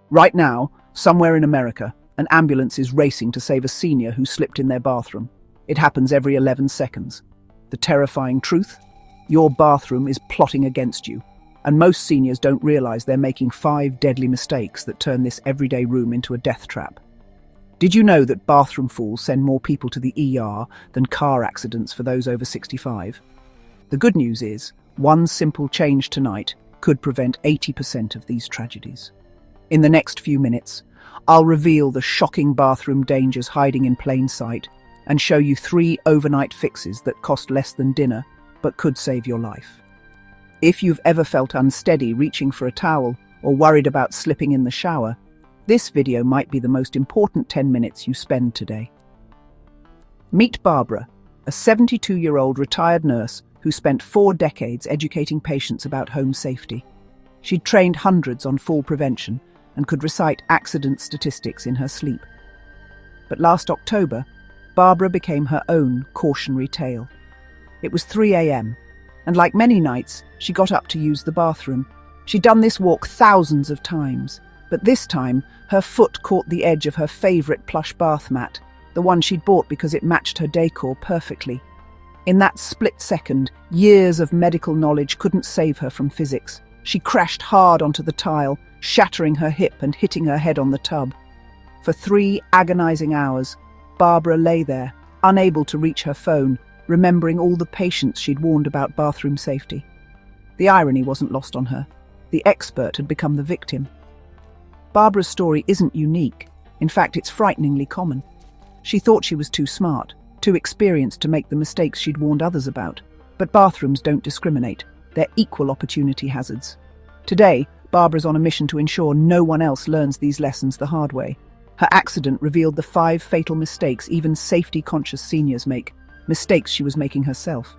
Right now, somewhere in America, an ambulance is racing to save a senior who slipped in their bathroom. It happens every 11 seconds. The terrifying truth? Your bathroom is plotting against you. And most seniors don't realize they're making 5 deadly mistakes that turn this everyday room into a death trap. Did you know that bathroom falls send more people to the ER than car accidents for those over 65? The good news is, one simple change tonight could prevent 80% of these tragedies. In the next few minutes, I'll reveal the shocking bathroom dangers hiding in plain sight and show you 3 overnight fixes that cost less than dinner but could save your life. If you've ever felt unsteady reaching for a towel or worried about slipping in the shower, this video might be the most important 10 minutes you spend today. Meet Barbara, a 72-year-old retired nurse who spent 4 decades educating patients about home safety. She'd trained hundreds on fall prevention and could recite accident statistics in her sleep. But last October, Barbara became her own cautionary tale. It was 3 a.m., and like many nights, she got up to use the bathroom. She'd done this walk thousands of times, but this time, her foot caught the edge of her favourite plush bath mat, the one she'd bought because it matched her decor perfectly. In that split second, years of medical knowledge couldn't save her from physics. She crashed hard onto the tile, shattering her hip and hitting her head on the tub. For 3 agonizing hours, Barbara lay there, unable to reach her phone, remembering all the patients she'd warned about bathroom safety. The irony wasn't lost on her. The expert had become the victim. Barbara's story isn't unique. In fact, it's frighteningly common. She thought she was too smart, too experienced to make the mistakes she'd warned others about. But bathrooms don't discriminate. They're equal opportunity hazards. Today, Barbara's on a mission to ensure no one else learns these lessons the hard way. Her accident revealed the 5 fatal mistakes even safety-conscious seniors make, mistakes she was making herself.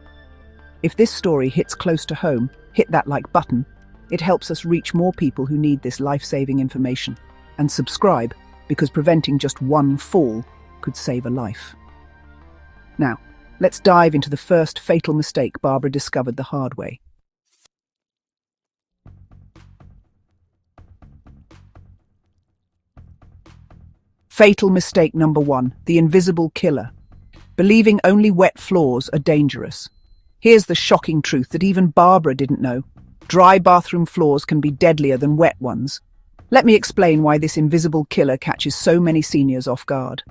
If this story hits close to home, hit that like button. It helps us reach more people who need this life-saving information. And subscribe, because preventing just one fall could save a life. Now, let's dive into the first fatal mistake Barbara discovered the hard way. Fatal mistake number 1, the invisible killer. Believing only wet floors are dangerous. Here's the shocking truth that even Barbara didn't know. Dry bathroom floors can be deadlier than wet ones. Let me explain why this invisible killer catches so many seniors off guard.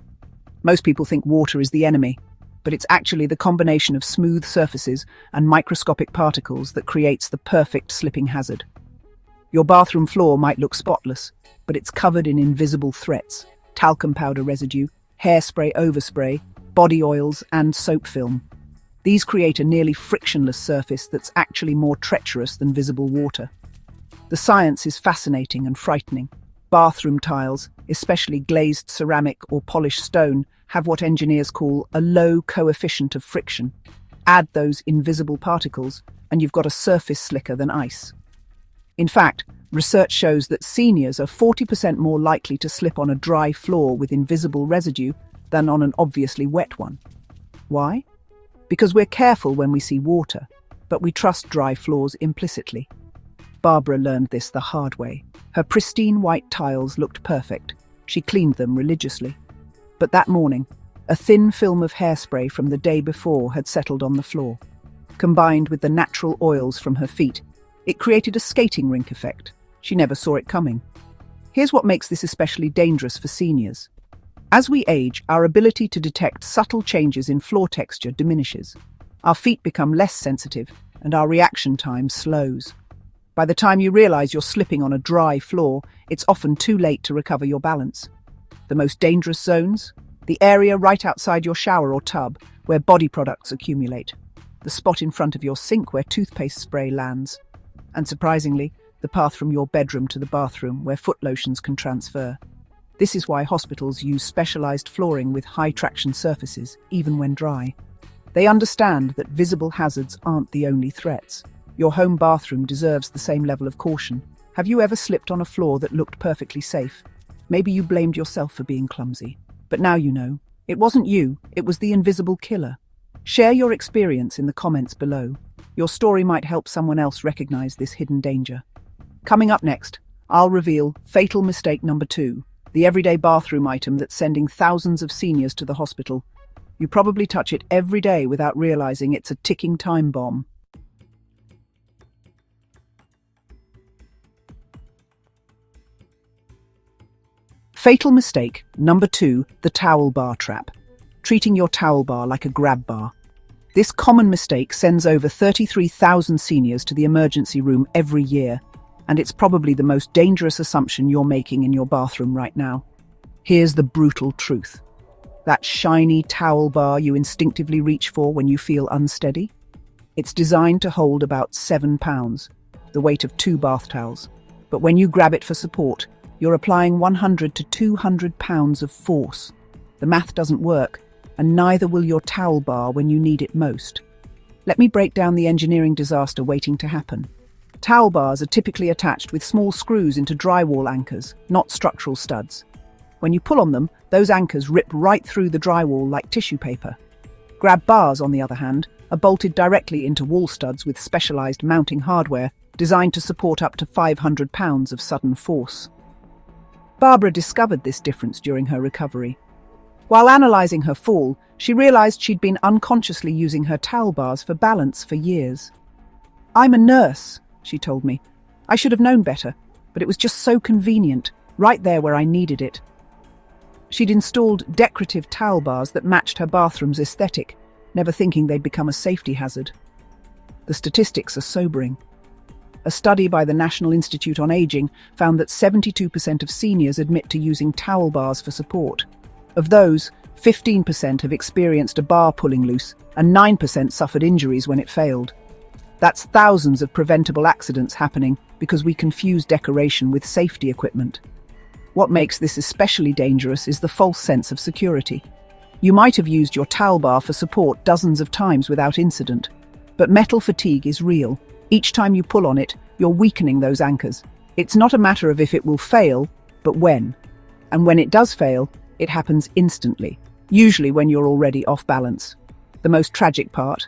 Most people think water is the enemy, but it's actually the combination of smooth surfaces and microscopic particles that creates the perfect slipping hazard. Your bathroom floor might look spotless, but it's covered in invisible threats: talcum powder residue, hairspray overspray, body oils, and soap film. These create a nearly frictionless surface that's actually more treacherous than visible water. The science is fascinating and frightening. Bathroom tiles, especially glazed ceramic or polished stone, have what engineers call a low coefficient of friction. Add those invisible particles, and you've got a surface slicker than ice. In fact, research shows that seniors are 40% more likely to slip on a dry floor with invisible residue than on an obviously wet one. Why? Because we're careful when we see water, but we trust dry floors implicitly. Barbara learned this the hard way. Her pristine white tiles looked perfect. She cleaned them religiously. But that morning, a thin film of hairspray from the day before had settled on the floor. Combined with the natural oils from her feet, it created a skating rink effect. She never saw it coming. Here's what makes this especially dangerous for seniors. As we age, our ability to detect subtle changes in floor texture diminishes. Our feet become less sensitive, and our reaction time slows. By the time you realize you're slipping on a dry floor, it's often too late to recover your balance. The most dangerous zones? The area right outside your shower or tub, where body products accumulate. The spot in front of your sink where toothpaste spray lands. And surprisingly, the path from your bedroom to the bathroom, where foot lotions can transfer. This is why hospitals use specialized flooring with high traction surfaces, even when dry. They understand that visible hazards aren't the only threats. Your home bathroom deserves the same level of caution. Have you ever slipped on a floor that looked perfectly safe? Maybe you blamed yourself for being clumsy. But now you know. It wasn't you, it was the invisible killer. Share your experience in the comments below. Your story might help someone else recognize this hidden danger. Coming up next, I'll reveal fatal mistake number 2, the everyday bathroom item that's sending thousands of seniors to the hospital. You probably touch it every day without realizing it's a ticking time bomb. Fatal mistake number 2, the towel bar trap. Treating your towel bar like a grab bar. This common mistake sends over 33,000 seniors to the emergency room every year, and it's probably the most dangerous assumption you're making in your bathroom right now. Here's the brutal truth. That shiny towel bar you instinctively reach for when you feel unsteady? It's designed to hold about 7 pounds, the weight of 2 bath towels. But when you grab it for support, you're applying 100 to 200 pounds of force. The math doesn't work, and neither will your towel bar when you need it most. Let me break down the engineering disaster waiting to happen. Towel bars are typically attached with small screws into drywall anchors, not structural studs. When you pull on them, those anchors rip right through the drywall like tissue paper. Grab bars, on the other hand, are bolted directly into wall studs with specialized mounting hardware designed to support up to 500 pounds of sudden force. Barbara discovered this difference during her recovery. While analyzing her fall, she realized she'd been unconsciously using her towel bars for balance for years. "I'm a nurse," she told me. "I should have known better, but it was just so convenient, right there where I needed it." She'd installed decorative towel bars that matched her bathroom's aesthetic, never thinking they'd become a safety hazard. The statistics are sobering. A study by the National Institute on Aging found that 72% of seniors admit to using towel bars for support. Of those, 15% have experienced a bar pulling loose, and 9% suffered injuries when it failed. That's thousands of preventable accidents happening because we confuse decoration with safety equipment. What makes this especially dangerous is the false sense of security. You might have used your towel bar for support dozens of times without incident, but metal fatigue is real. Each time you pull on it, you're weakening those anchors. It's not a matter of if it will fail, but when. And when it does fail, it happens instantly, usually when you're already off balance. The most tragic part?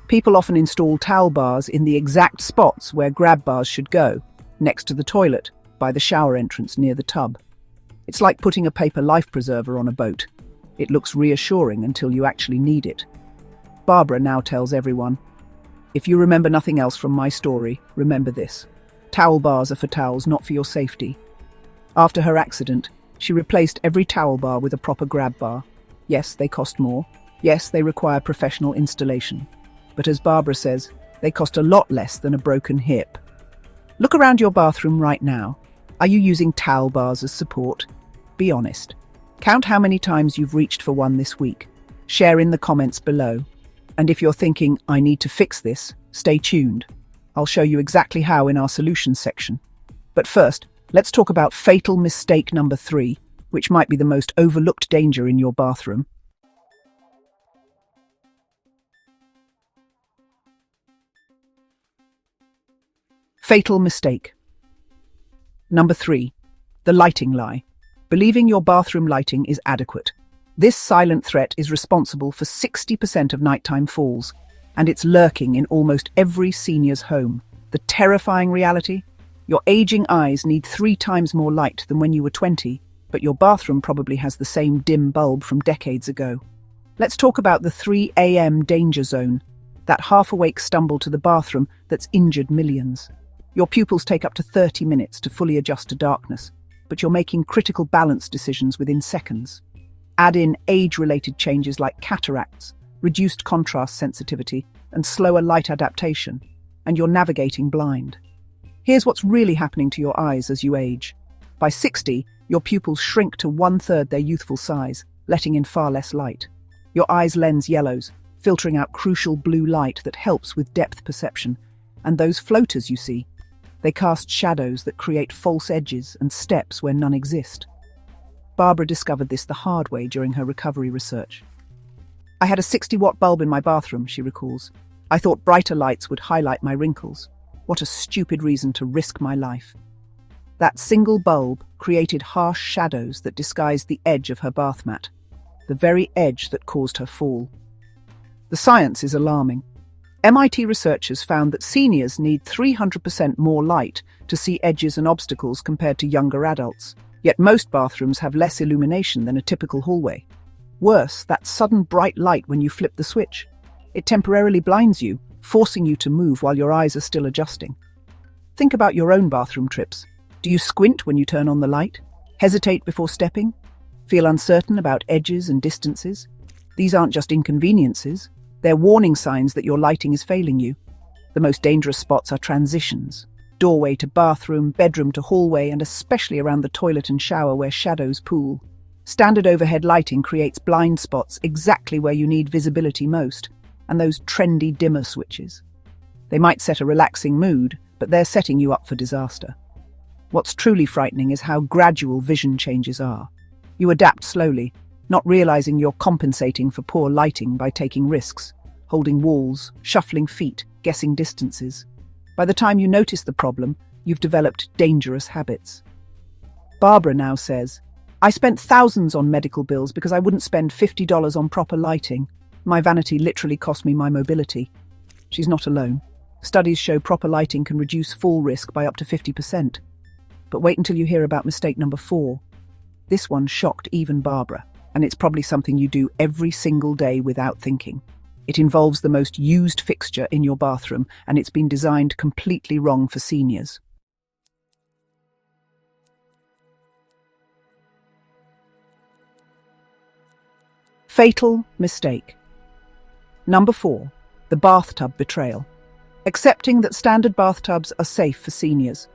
People often install towel bars in the exact spots where grab bars should go, next to the toilet, by the shower entrance near the tub. It's like putting a paper life preserver on a boat. It looks reassuring until you actually need it. Barbara now tells everyone, "If you remember nothing else from my story, remember this. Towel bars are for towels, not for your safety." After her accident, she replaced every towel bar with a proper grab bar. Yes, they cost more. Yes, they require professional installation. But as Barbara says, they cost a lot less than a broken hip. Look around your bathroom right now. Are you using towel bars as support? Be honest. Count how many times you've reached for one this week. Share in the comments below. And if you're thinking, "I need to fix this," stay tuned. I'll show you exactly how in our solutions section. But first, let's talk about fatal mistake number 3, which might be the most overlooked danger in your bathroom. Fatal mistake. Number 3. The lighting lie. Believing your bathroom lighting is adequate. This silent threat is responsible for 60% of nighttime falls, and it's lurking in almost every senior's home. The terrifying reality? Your aging eyes need 3 times more light than when you were 20, but your bathroom probably has the same dim bulb from decades ago. Let's talk about the 3 a.m. danger zone, that half-awake stumble to the bathroom that's injured millions. Your pupils take up to 30 minutes to fully adjust to darkness, but you're making critical balance decisions within seconds. Add in age-related changes like cataracts, reduced contrast sensitivity, and slower light adaptation, and you're navigating blind. Here's what's really happening to your eyes as you age. By 60, your pupils shrink to 1/3 their youthful size, letting in far less light. Your eye's lens yellows, filtering out crucial blue light that helps with depth perception. And those floaters you see, they cast shadows that create false edges and steps where none exist. Barbara discovered this the hard way during her recovery research. "I had a 60-watt bulb in my bathroom," she recalls. "I thought brighter lights would highlight my wrinkles. What a stupid reason to risk my life." That single bulb created harsh shadows that disguised the edge of her bath mat, the very edge that caused her fall. The science is alarming. MIT researchers found that seniors need 300% more light to see edges and obstacles compared to younger adults. Yet most bathrooms have less illumination than a typical hallway. Worse, that sudden bright light when you flip the switch. It temporarily blinds you, forcing you to move while your eyes are still adjusting. Think about your own bathroom trips. Do you squint when you turn on the light? Hesitate before stepping? Feel uncertain about edges and distances? These aren't just inconveniences. They're warning signs that your lighting is failing you. The most dangerous spots are transitions. Doorway to bathroom, bedroom to hallway, and especially around the toilet and shower where shadows pool. Standard overhead lighting creates blind spots exactly where you need visibility most, and those trendy dimmer switches. They might set a relaxing mood, but they're setting you up for disaster. What's truly frightening is how gradual vision changes are. You adapt slowly, not realizing you're compensating for poor lighting by taking risks, holding walls, shuffling feet, guessing distances. By the time you notice the problem, you've developed dangerous habits. Barbara now says, "I spent thousands on medical bills because I wouldn't spend $50 on proper lighting. My vanity literally cost me my mobility." She's not alone. Studies show proper lighting can reduce fall risk by up to 50%. But wait until you hear about mistake number 4. This one shocked even Barbara, and it's probably something you do every single day without thinking. It involves the most used fixture in your bathroom, and it's been designed completely wrong for seniors. Fatal mistake. Number 4. The bathtub betrayal. Accepting that standard bathtubs are safe for seniors.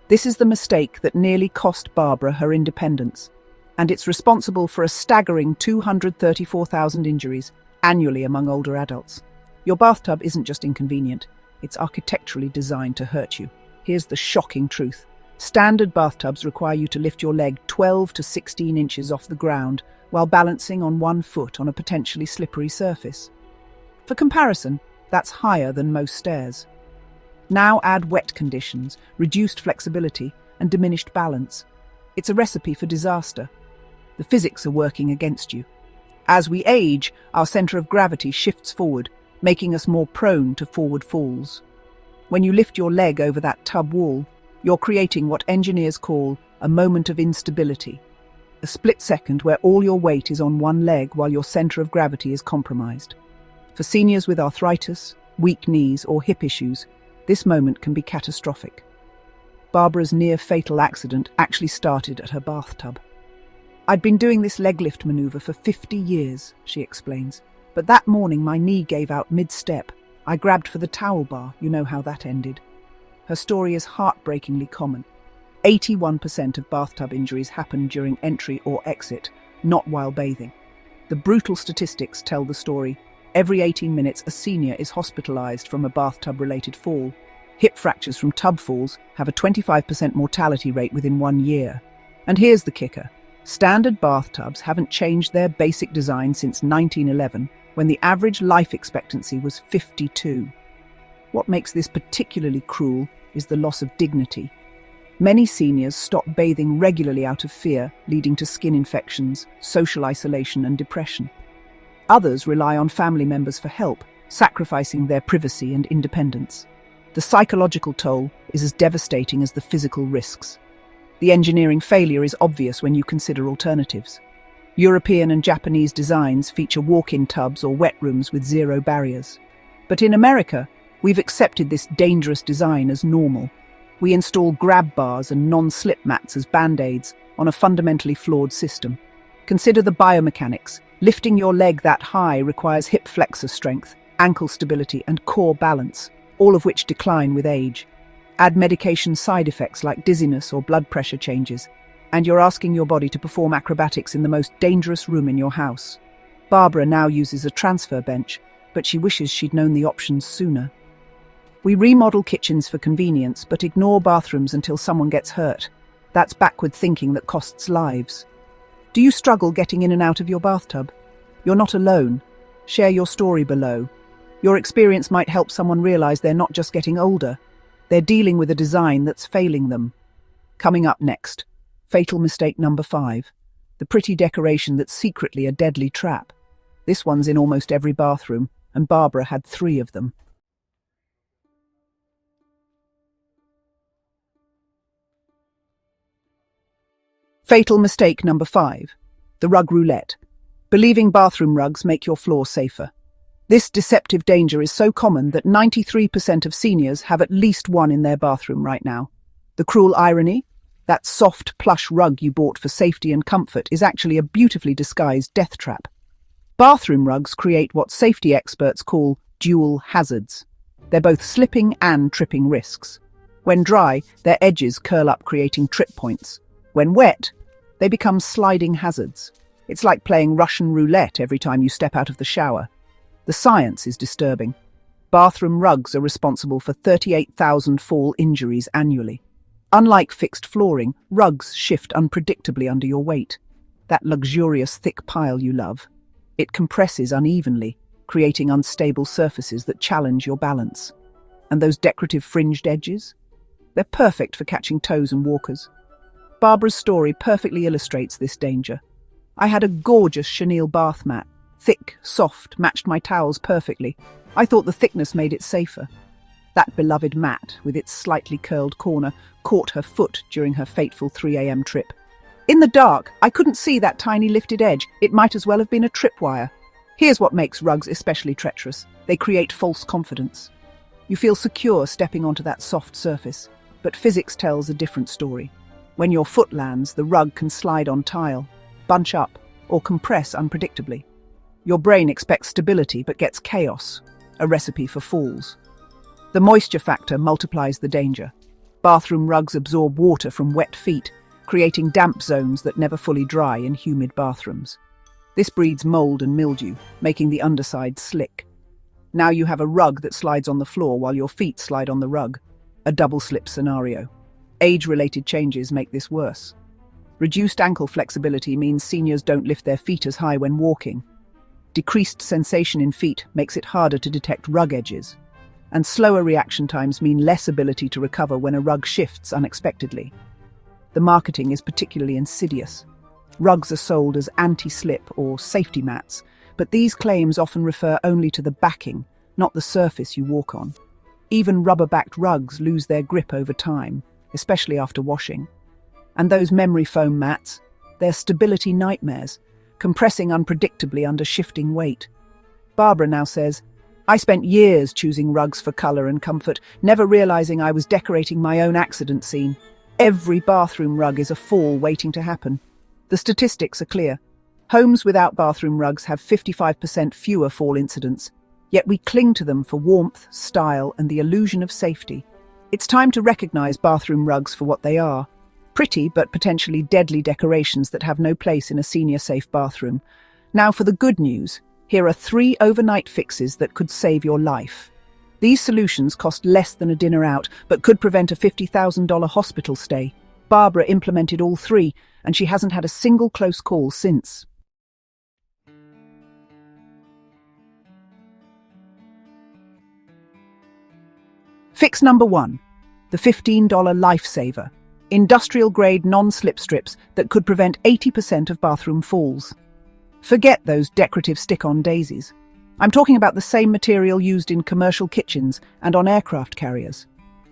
This is the mistake that nearly cost Barbara her independence, and it's responsible for a staggering 234,000 injuries annually among older adults. Your bathtub isn't just inconvenient, it's architecturally designed to hurt you. Here's the shocking truth. Standard bathtubs require you to lift your leg 12 to 16 inches off the ground while balancing on one foot on a potentially slippery surface. For comparison, that's higher than most stairs. Now add wet conditions, reduced flexibility, and diminished balance. It's a recipe for disaster. The physics are working against you. As we age, our center of gravity shifts forward, making us more prone to forward falls. When you lift your leg over that tub wall, you're creating what engineers call a moment of instability, a split second where all your weight is on one leg while your center of gravity is compromised. For seniors with arthritis, weak knees, or hip issues, this moment can be catastrophic. Barbara's near-fatal accident actually started at her bathtub. "I'd been doing this leg lift maneuver for 50 years, she explains. But that morning my knee gave out mid-step. I grabbed for the towel bar, you know how that ended." Her story is heartbreakingly common. 81% of bathtub injuries happen during entry or exit, not while bathing. The brutal statistics tell the story. Every 18 minutes, a senior is hospitalized from a bathtub-related fall. Hip fractures from tub falls have a 25% mortality rate within 1 year. And here's the kicker. Standard bathtubs haven't changed their basic design since 1911, when the average life expectancy was 52. What makes this particularly cruel is the loss of dignity. Many seniors stop bathing regularly out of fear, leading to skin infections, social isolation, and depression. Others rely on family members for help, sacrificing their privacy and independence. The psychological toll is as devastating as the physical risks. The engineering failure is obvious when you consider alternatives. European and Japanese designs feature walk-in tubs or wet rooms with zero barriers. But in America, we've accepted this dangerous design as normal. We install grab bars and non-slip mats as band-aids on a fundamentally flawed system. Consider the biomechanics. Lifting your leg that high requires hip flexor strength, ankle stability, and core balance, all of which decline with age. Add medication side effects like dizziness or blood pressure changes, and you're asking your body to perform acrobatics in the most dangerous room in your house. Barbara now uses a transfer bench, but she wishes she'd known the options sooner. We remodel kitchens for convenience, but ignore bathrooms until someone gets hurt. That's backward thinking that costs lives. Do you struggle getting in and out of your bathtub? You're not alone. Share your story below. Your experience might help someone realize they're not just getting older. They're dealing with a design that's failing them. Coming up next, fatal mistake number 5. The pretty decoration that's secretly a deadly trap. This one's in almost every bathroom, and Barbara had 3 of them. Fatal mistake number 5. The rug roulette. Believing bathroom rugs make your floor safer. This deceptive danger is so common that 93% of seniors have at least one in their bathroom right now. The cruel irony? That soft, plush rug you bought for safety and comfort is actually a beautifully disguised death trap. Bathroom rugs create what safety experts call dual hazards. They're both slipping and tripping risks. When dry, their edges curl up, creating trip points. When wet, they become sliding hazards. It's like playing Russian roulette every time you step out of the shower. The science is disturbing. Bathroom rugs are responsible for 38,000 fall injuries annually. Unlike fixed flooring, rugs shift unpredictably under your weight. That luxurious thick pile you love. It compresses unevenly, creating unstable surfaces that challenge your balance. And those decorative fringed edges? They're perfect for catching toes and walkers. Barbara's story perfectly illustrates this danger. I had a gorgeous chenille bath mat. Thick, soft, matched my towels perfectly. I thought the thickness made it safer. That beloved mat, with its slightly curled corner, caught her foot during her fateful 3 a.m. trip. In the dark, I couldn't see that tiny lifted edge. It might as well have been a tripwire. Here's what makes rugs especially treacherous. They create false confidence. You feel secure stepping onto that soft surface, but physics tells a different story. When your foot lands, the rug can slide on tile, bunch up, or compress unpredictably. Your brain expects stability but gets chaos, a recipe for falls. The moisture factor multiplies the danger. Bathroom rugs absorb water from wet feet, creating damp zones that never fully dry in humid bathrooms. This breeds mold and mildew, making the underside slick. Now you have a rug that slides on the floor while your feet slide on the rug. A double slip scenario. Age-related changes make this worse. Reduced ankle flexibility means seniors don't lift their feet as high when walking. Decreased sensation in feet makes it harder to detect rug edges. And slower reaction times mean less ability to recover when a rug shifts unexpectedly. The marketing is particularly insidious. Rugs are sold as anti-slip or safety mats, but these claims often refer only to the backing, not the surface you walk on. Even rubber-backed rugs lose their grip over time, especially after washing. And those memory foam mats, they're stability nightmares, compressing unpredictably under shifting weight. Barbara now says, I spent years choosing rugs for colour and comfort, never realising I was decorating my own accident scene. Every bathroom rug is a fall waiting to happen. The statistics are clear. Homes without bathroom rugs have 55% fewer fall incidents, yet we cling to them for warmth, style, and the illusion of safety. It's time to recognise bathroom rugs for what they are. Pretty but potentially deadly decorations that have no place in a senior-safe bathroom. Now for the good news. Here are 3 overnight fixes that could save your life. These solutions cost less than a dinner out, but could prevent a $50,000 hospital stay. Barbara implemented all 3, and she hasn't had a single close call since. Fix number 1. The $15 Lifesaver. Industrial-grade non-slip strips that could prevent 80% of bathroom falls. Forget those decorative stick-on daisies. I'm talking about the same material used in commercial kitchens and on aircraft carriers.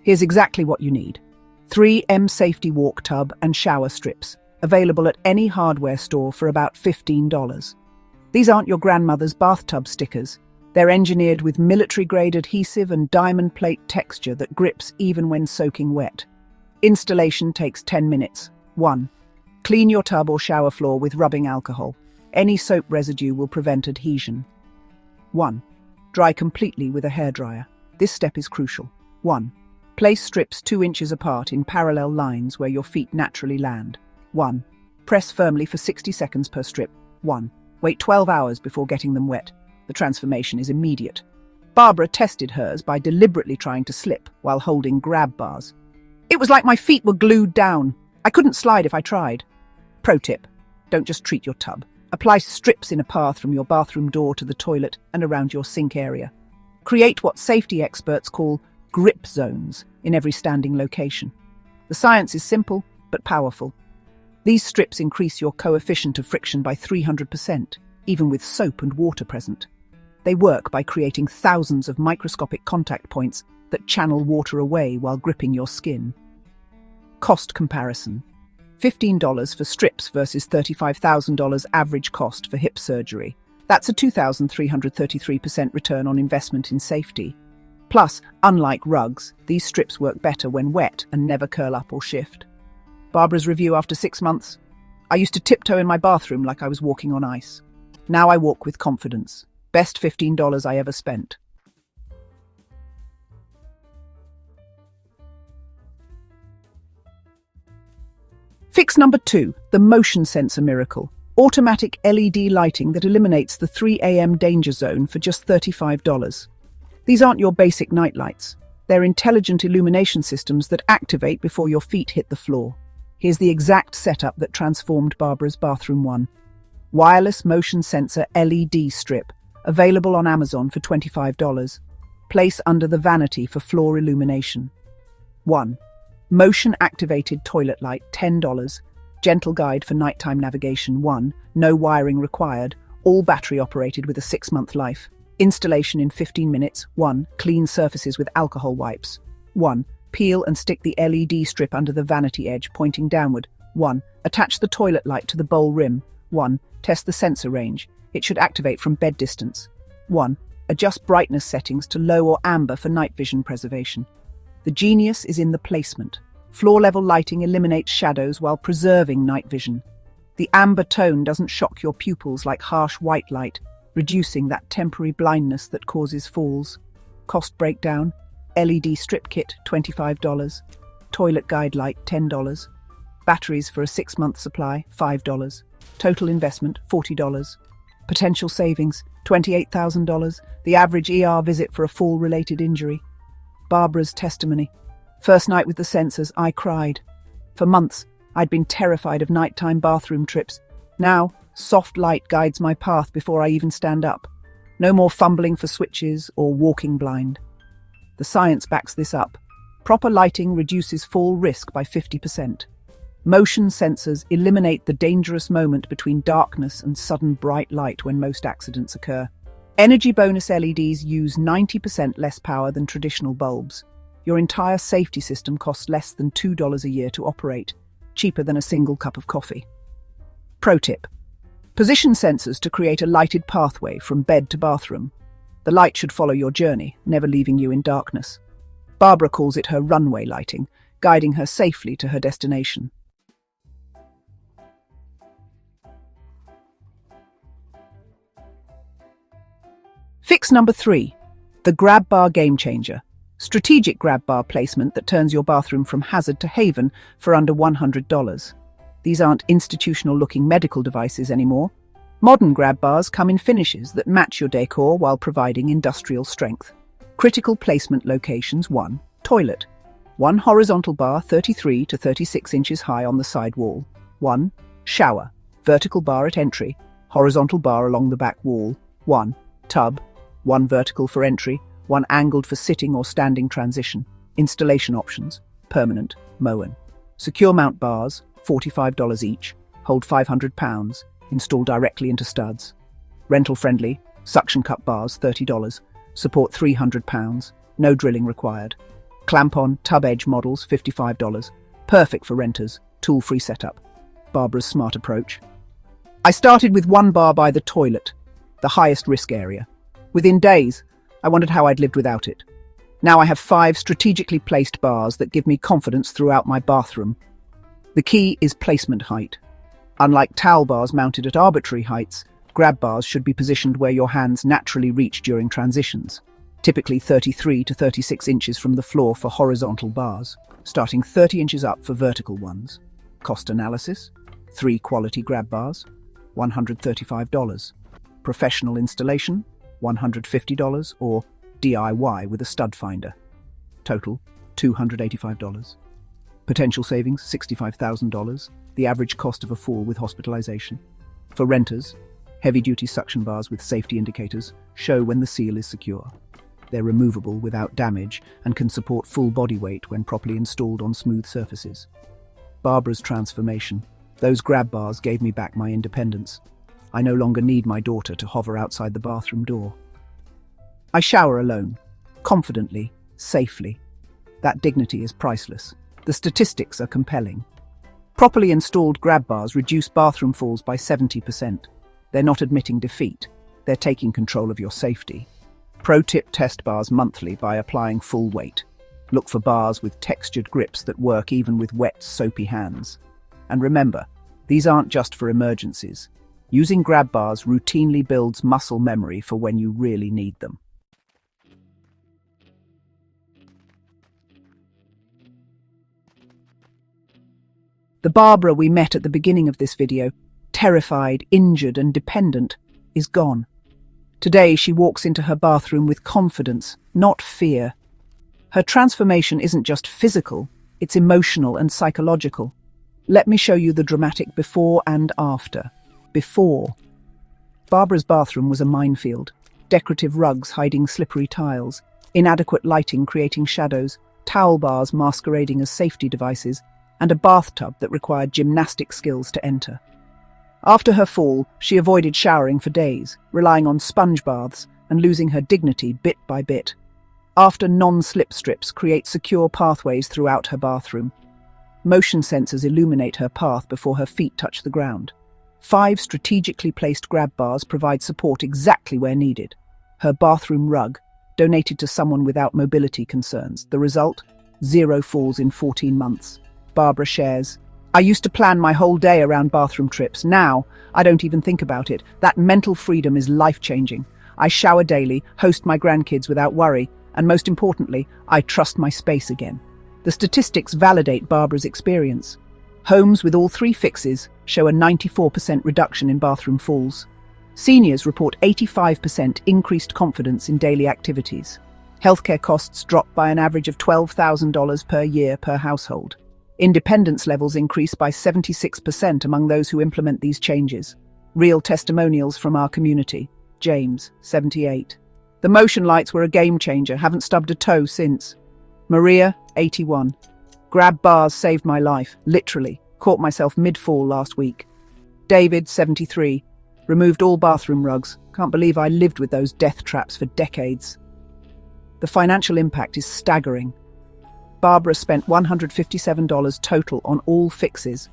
Here's exactly what you need. 3 M-Safety walk tub and shower strips, available at any hardware store for about $15. These aren't your grandmother's bathtub stickers. They're engineered with military-grade adhesive and diamond plate texture that grips even when soaking wet. Installation takes 10 minutes. 1. Clean your tub or shower floor with rubbing alcohol. Any soap residue will prevent adhesion. 1. Dry completely with a hairdryer. This step is crucial. 1. Place strips 2 inches apart in parallel lines where your feet naturally land. 1. Press firmly for 60 seconds per strip. 1. Wait 12 hours before getting them wet. The transformation is immediate. Barbara tested hers by deliberately trying to slip while holding grab bars. It was like my feet were glued down. I couldn't slide if I tried. Pro tip: don't just treat your tub. Apply strips in a path from your bathroom door to the toilet and around your sink area. Create what safety experts call grip zones in every standing location. The science is simple but powerful. These strips increase your coefficient of friction by 300%, even with soap and water present. They work by creating thousands of microscopic contact points that channel water away while gripping your skin. Cost comparison. $15 for strips versus $35,000 average cost for hip surgery. That's a 2,333% return on investment in safety. Plus, unlike rugs, these strips work better when wet and never curl up or shift. Barbara's review after 6 months. I used to tiptoe in my bathroom like I was walking on ice. Now I walk with confidence. Best $15 I ever spent. Fix number 2, the motion sensor miracle. Automatic LED lighting that eliminates the 3 a.m. danger zone for just $35. These aren't your basic night lights. They're intelligent illumination systems that activate before your feet hit the floor. Here's the exact setup that transformed Barbara's bathroom one. Wireless motion sensor LED strip, available on Amazon for $25. Place under the vanity for floor illumination. 1. Motion-activated toilet light, $10. Gentle guide for nighttime navigation, 1. No wiring required, all battery-operated with a 6-month life. Installation in 15 minutes, 1. Clean surfaces with alcohol wipes. 1. Peel and stick the LED strip under the vanity edge, pointing downward. 1. Attach the toilet light to the bowl rim. 1. Test the sensor range. It should activate from bed distance. 1. Adjust brightness settings to low or amber for night vision preservation. The genius is in the placement. Floor-level lighting eliminates shadows while preserving night vision. The amber tone doesn't shock your pupils like harsh white light, reducing that temporary blindness that causes falls. Cost breakdown: LED strip kit, $25. Toilet guide light, $10. Batteries for a 6-month supply, $5. Total investment, $40. Potential savings, $28,000. The average ER visit for a fall-related injury. Barbara's testimony. First night with the sensors, I cried. For months, I'd been terrified of nighttime bathroom trips. Now, soft light guides my path before I even stand up. No more fumbling for switches or walking blind. The science backs this up. Proper lighting reduces fall risk by 50%. Motion sensors eliminate the dangerous moment between darkness and sudden bright light when most accidents occur. Energy bonus LEDs use 90% less power than traditional bulbs. Your entire safety system costs less than $2 a year to operate, cheaper than a single cup of coffee. Pro tip: position sensors to create a lighted pathway from bed to bathroom. The light should follow your journey, never leaving you in darkness. Barbara calls it her runway lighting, guiding her safely to her destination. Fix number 3, the Grabar game changer. Strategic Grabar placement that turns your bathroom from hazard to haven for under $100. These aren't institutional-looking medical devices anymore. Modern Grabars come in finishes that match your decor while providing industrial strength. Critical placement locations: 1. Toilet. 1 horizontal bar 33 to 36 inches high on the side wall. 1. Shower. Vertical bar at entry. Horizontal bar along the back wall. 1. Tub. 1 vertical for entry, 1 angled for sitting or standing transition. Installation options: permanent, Moen. Secure mount bars, $45 each, hold 500 pounds, install directly into studs. Rental friendly, suction cup bars, $30, support 300 pounds, no drilling required. Clamp-on, tub edge models, $55, perfect for renters, tool-free setup. Barbara's smart approach. I started with 1 bar by the toilet, the highest risk area. Within days, I wondered how I'd lived without it. Now I have 5 strategically placed bars that give me confidence throughout my bathroom. The key is placement height. Unlike towel bars mounted at arbitrary heights, grab bars should be positioned where your hands naturally reach during transitions, typically 33 to 36 inches from the floor for horizontal bars, starting 30 inches up for vertical ones. Cost analysis: 3 quality grab bars, $135. Professional installation, $150, or DIY with a stud finder. Total, $285. Potential savings, $65,000, the average cost of a fall with hospitalization. For renters, heavy-duty suction bars with safety indicators show when the seal is secure. They're removable without damage and can support full body weight when properly installed on smooth surfaces. Barbara's transformation. Those grab bars gave me back my independence. I no longer need my daughter to hover outside the bathroom door. I shower alone, confidently, safely. That dignity is priceless. The statistics are compelling. Properly installed grab bars reduce bathroom falls by 70%. They're not admitting defeat. They're taking control of your safety. Pro tip: test bars monthly by applying full weight. Look for bars with textured grips that work even with wet, soapy hands. And remember, these aren't just for emergencies. Using grab bars routinely builds muscle memory for when you really need them. The Barbara we met at the beginning of this video, terrified, injured, and dependent, is gone. Today she walks into her bathroom with confidence, not fear. Her transformation isn't just physical, it's emotional and psychological. Let me show you the dramatic before and after. Before. Barbara's bathroom was a minefield. Decorative rugs hiding slippery tiles, inadequate lighting creating shadows, towel bars masquerading as safety devices, and a bathtub that required gymnastic skills to enter. After her fall, she avoided showering for days, relying on sponge baths and losing her dignity bit by bit. After non-slip strips create secure pathways throughout her bathroom. Motion sensors illuminate her path before her feet touch the ground. 5 strategically placed grab bars provide support exactly where needed. Her bathroom rug, donated to someone without mobility concerns. The result? 0 falls in 14 months. Barbara shares, "I used to plan my whole day around bathroom trips. Now, I don't even think about it. That mental freedom is life-changing. I shower daily, host my grandkids without worry, and most importantly, I trust my space again." The statistics validate Barbara's experience. Homes with all 3 fixes show a 94% reduction in bathroom falls. Seniors report 85% increased confidence in daily activities. Healthcare costs drop by an average of $12,000 per year per household. Independence levels increase by 76% among those who implement these changes. Real testimonials from our community. James, 78. "The motion lights were a game changer, haven't stubbed a toe since." Maria, 81. "Grab bars saved my life, literally. Caught myself mid-fall last week." David, 73. "Removed all bathroom rugs. Can't believe I lived with those death traps for decades." The financial impact is staggering. Barbara spent $157 total on all fixes,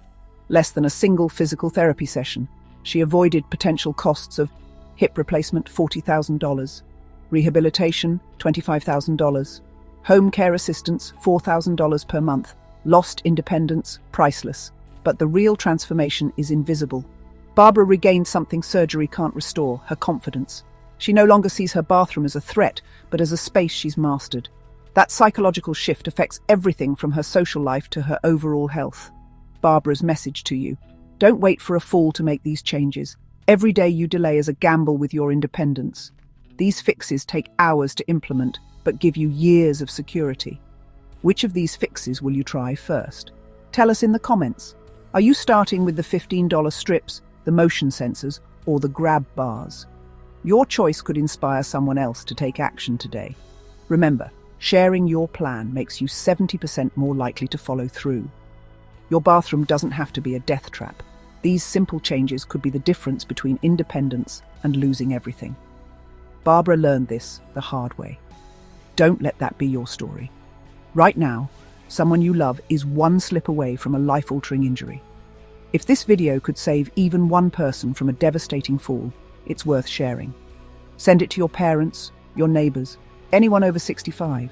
less than a single physical therapy session. She avoided potential costs of hip replacement, $40,000, rehabilitation, $25,000, home care assistance, $4,000 per month, lost independence, priceless. But the real transformation is invisible. Barbara regained something surgery can't restore, her confidence. She no longer sees her bathroom as a threat, but as a space she's mastered. That psychological shift affects everything from her social life to her overall health. Barbara's message to you: don't wait for a fall to make these changes. Every day you delay is a gamble with your independence. These fixes take hours to implement, but give you years of security. Which of these fixes will you try first? Tell us in the comments. Are you starting with the $15 strips, the motion sensors, or the grab bars? Your choice could inspire someone else to take action today. Remember, sharing your plan makes you 70% more likely to follow through. Your bathroom doesn't have to be a death trap. These simple changes could be the difference between independence and losing everything. Barbara learned this the hard way. Don't let that be your story. Right now, someone you love is one slip away from a life-altering injury. If this video could save even one person from a devastating fall, it's worth sharing. Send it to your parents, your neighbors, anyone over 65.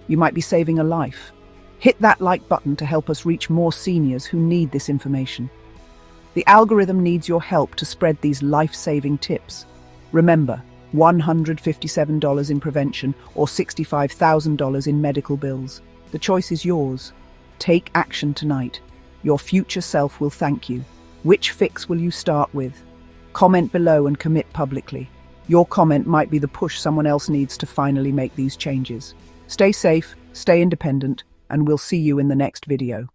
You might be saving a life. Hit that like button to help us reach more seniors who need this information. The algorithm needs your help to spread these life-saving tips. Remember, $157 in prevention or $65,000 in medical bills. The choice is yours. Take action tonight. Your future self will thank you. Which fix will you start with? Comment below and commit publicly. Your comment might be the push someone else needs to finally make these changes. Stay safe, stay independent, and we'll see you in the next video.